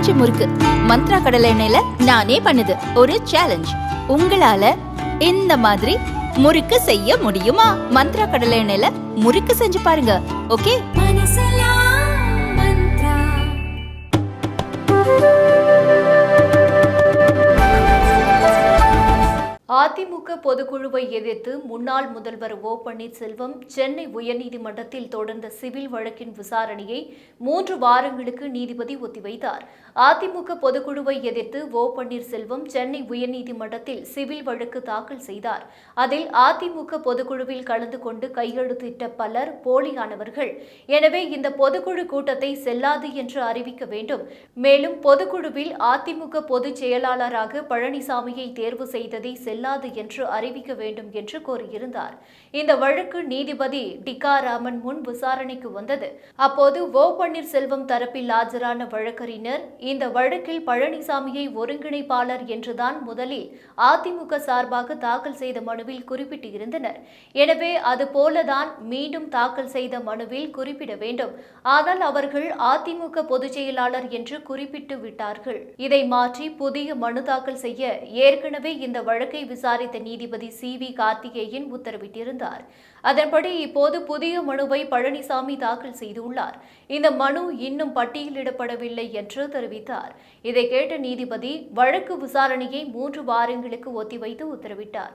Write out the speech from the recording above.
பஞ்சு முறுக்கு மந்த்ரா கடலை எண்ணெயில நானே பண்ணுது ஒரு சேலஞ்ச். உங்களால இந்த மாதிரி முறுக்கு செய்ய முடியுமா? மந்த்ரா கடலை எண்ணெயில முறுக்கு செஞ்சு பாருங்க. ஓகே. அதிமுக பொதுக்குழுவை எதிர்த்து முன்னாள் முதல்வர் ஓ பன்னீர்செல்வம் சென்னை உயர்நீதிமன்றத்தில் தொடர்ந்த சிவில் வழக்கின் விசாரணையை 3 வாரங்களுக்கு நீதிபதி ஒத்திவைத்தார். அதிமுக பொதுக்குழுவை எதிர்த்து ஓ பன்னீர்செல்வம் சென்னை உயர்நீதிமன்றத்தில் சிவில் வழக்கு தாக்கல் செய்தார். அதில் அதிமுக பொதுக்குழுவில் கலந்து கொண்டு கையெழுத்திட்ட பலர் போலியானவர்கள். எனவே இந்த பொதுக்குழு கூட்டத்தை செல்லாது என்று அறிவிக்க வேண்டும். மேலும் பொதுக்குழுவில் அதிமுக பொதுச் செயலாளராக பழனிசாமியை தேர்வு செய்ததை செல்லாது என்று அறிவிக்க வேண்டும் என்று கோரியிருந்தார். இந்த வழக்கு நீதிபதி டிகாராமன் முன் விசாரணைக்கு வந்தது. அப்போது ஓ பன்னீர்செல்வம் தரப்பில் ஆஜரான வழக்கறிஞர் இந்த வழக்கில் பழனிசாமியை ஒருங்கிணைப்பாளர் என்றுதான் முதலில் அதிமுக சார்பாக தாக்கல் செய்த மனுவில் குறிப்பிட்டிருந்தனர். எனவே அதுபோலதான் மீண்டும் தாக்கல் செய்த மனுவில் குறிப்பிட வேண்டும். ஆனால் அவர்கள் அதிமுக பொதுச் செயலாளர் என்று குறிப்பிட்டு விட்டார்கள். இதை மாற்றி புதிய மனு தாக்கல் செய்ய ஏற்கனவே இந்த வழக்கை விசாரித்த நீதிபதி சி.வி. கார்த்திகேயன் உத்தரவிட்டிருந்தார். அதன்படி இப்போது புதிய மனுவை பழனிசாமி தாக்கல் செய்துள்ளார். இந்த மனு இன்னும் பட்டியலிடப்படவில்லை என்று தெரிவித்தார். இதை கேட்ட நீதிபதி வழக்கு விசாரணையை 3 வாரங்களுக்கு ஒத்திவைத்து உத்தரவிட்டார்.